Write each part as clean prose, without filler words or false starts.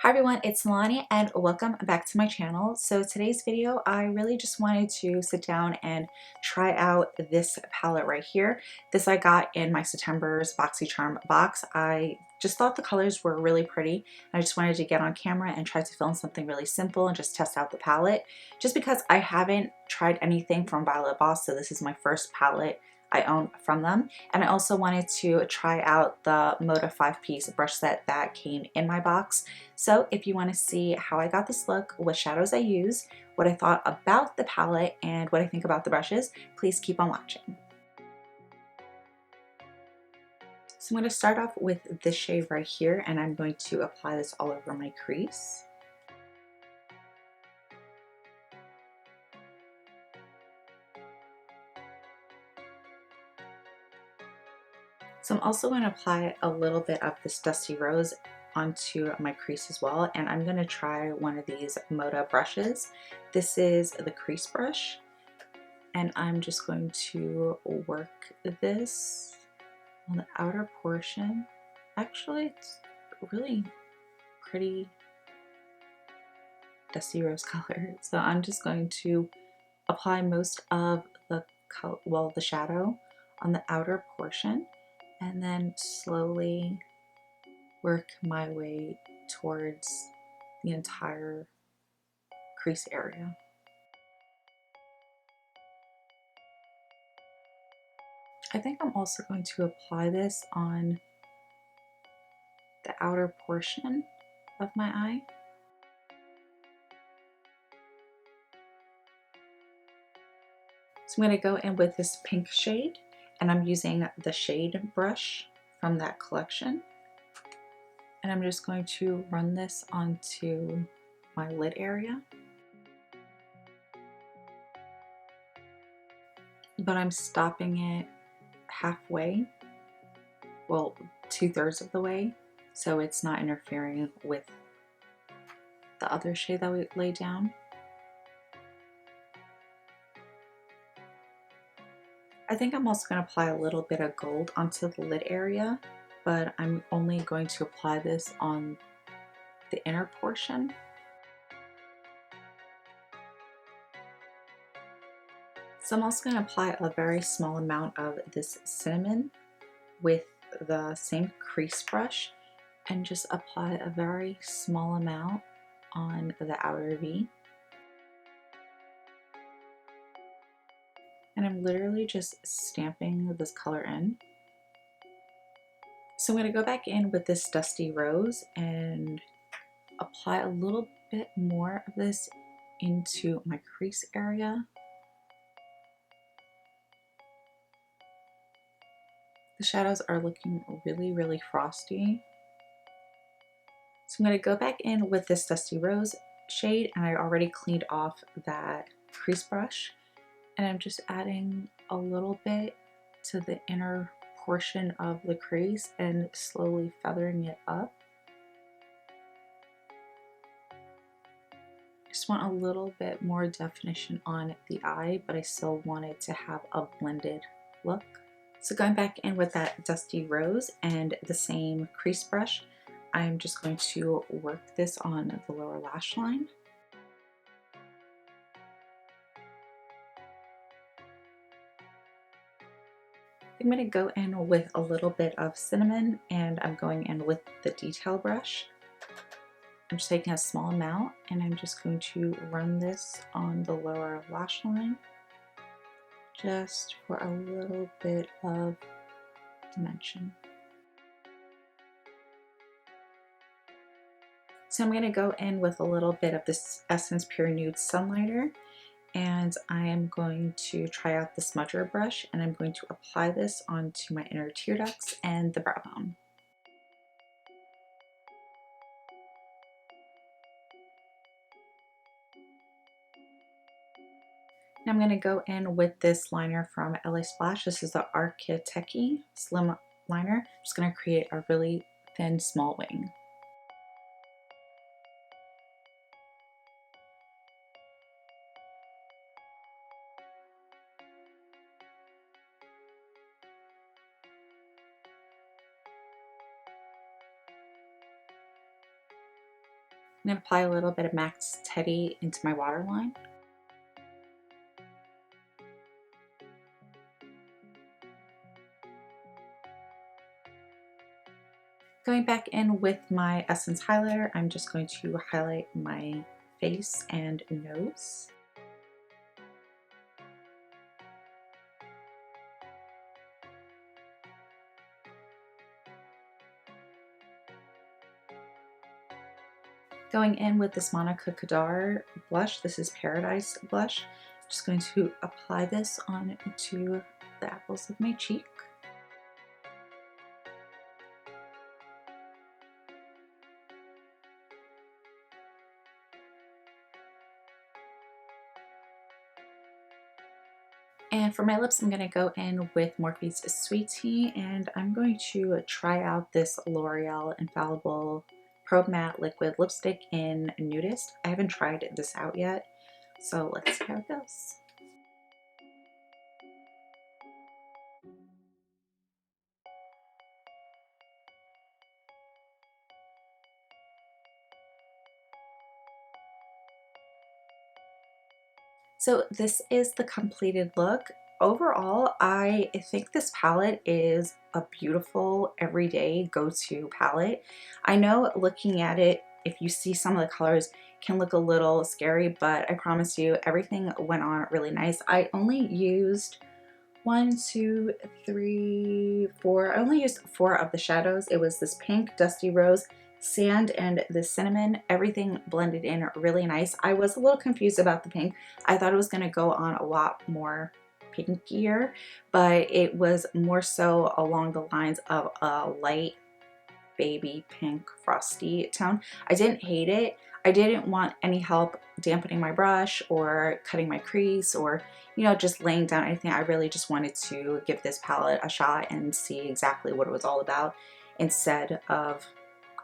Hi everyone, it's Nalanie and welcome back to my channel. So today's video, I really just wanted to sit down and try out this palette right here. This I got in my September's BoxyCharm box. I just thought the colors were really pretty. I just wanted to get on camera and try to film something really simple and just test out the palette. Just because I haven't tried anything from Voss, so this is my first palette I own from them. And I also wanted to try out the Moda 5-piece brush set that came in my box. So if you want to see how I got this look, what shadows I use, what I thought about the palette, and what I think about the brushes, please keep on watching. So I'm going to start off with this shade right here, and I'm going to apply this all over my crease. So I'm also going to apply a little bit of this Dusty Rose onto my crease as well, and I'm going to try one of these Moda brushes. This is the crease brush, and I'm just going to work this on the outer portion. Actually, it's really pretty Dusty Rose color, so I'm just going to apply most of the color, well, the shadow on the outer portion, and then slowly work my way towards the entire crease area. I think I'm also going to apply this on the outer portion of my eye. So I'm going to go in with this pink shade, and I'm using the shade brush from that collection. And I'm just going to run this onto my lid area. But I'm stopping it halfway, well, 2/3 of the way, so it's not interfering with the other shade that we laid down. I think I'm also going to apply a little bit of gold onto the lid area, but I'm only going to apply this on the inner portion. So I'm also going to apply a very small amount of this cinnamon with the same crease brush and just apply a very small amount on the outer V. And I'm literally just stamping this color in. So I'm going to go back in with this Dusty Rose and apply a little bit more of this into my crease area. The shadows are looking really, really frosty. So I'm going to go back in with this Dusty Rose shade, and I already cleaned off that crease brush, and I'm just adding a little bit to the inner portion of the crease and slowly feathering it up. Just want a little bit more definition on the eye, but I still want it to have a blended look. So going back in with that Dusty Rose and the same crease brush, I'm just going to work this on the lower lash line. I'm going to go in with a little bit of cinnamon, and I'm going in with the detail brush. I'm just taking a small amount, and I'm just going to run this on the lower lash line just for a little bit of dimension. So I'm going to go in with a little bit of this Essence Pure Nude Sunlighter, and I am going to try out the smudger brush, and I'm going to apply this onto my inner tear ducts and the brow bone. Now I'm going to go in with this liner from LA Splash. This is the Art-ki-teki Slim liner. I'm just going to create a really thin small wing. I'm going to apply a little bit of Max Teddy into my waterline. Going back in with my Essence highlighter, I'm just going to highlight my face and nose. Going in with this Manna Kadar blush, this is Paradise blush. I'm just going to apply this onto the apples of my cheek. And for my lips, I'm going to go in with Morphe's Sweet Tea, and I'm going to try out this L'Oreal Infallible Pro Matte Liquid Lipstick in Nudist. I haven't tried this out yet, so let's see how it goes. So this is the completed look. Overall, I think this palette is a beautiful everyday go-to palette. I know looking at it, if you see some of the colors, can look a little scary, but I promise you everything went on really nice. I only used 1, 2, 3, 4. I only used 4 of the shadows. It was this pink, dusty rose, sand, and the cinnamon. Everything blended in really nice. I was a little confused about the pink. I thought it was going to go on a lot more pinkier, but it was more so along the lines of a light baby pink frosty tone. I didn't hate it. I didn't want any help dampening my brush or cutting my crease or, you know, just laying down anything. I really just wanted to give this palette a shot and see exactly what it was all about instead of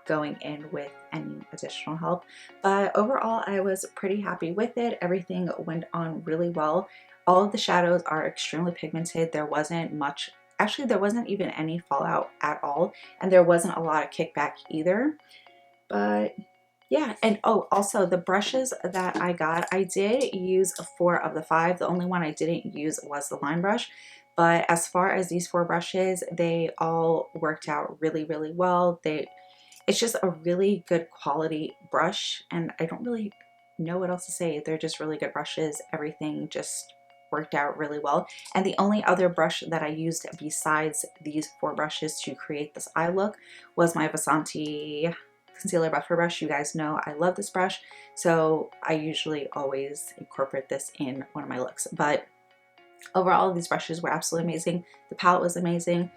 going in with any additional help. But overall, I was pretty happy with it. Everything went on really well. All of the shadows are extremely pigmented. There wasn't much, actually there wasn't even any fallout at all, and there wasn't a lot of kickback either. But yeah, and oh, also the brushes that I got, I did use 4 of the 5. The only one I didn't use was the line brush. But as far as these 4 brushes, they all worked out really, really well. It's just a really good quality brush, and I don't really know what else to say. They're just really good brushes. Everything just worked out really well. And the only other brush that I used besides these 4 brushes to create this eye look was my Voss concealer buffer brush. You guys know I love this brush, so I usually always incorporate this in one of my looks. But overall, these brushes were absolutely amazing. The palette was amazing.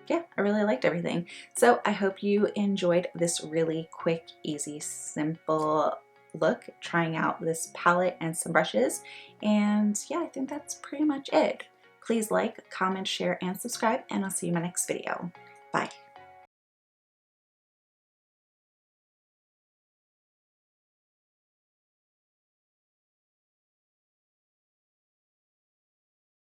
Yeah, I really liked everything. So I hope you enjoyed this really quick, easy, simple look, trying out this palette and some brushes. And yeah, I think that's pretty much it. Please like, comment, share, and subscribe, and I'll see you in my next video. Bye.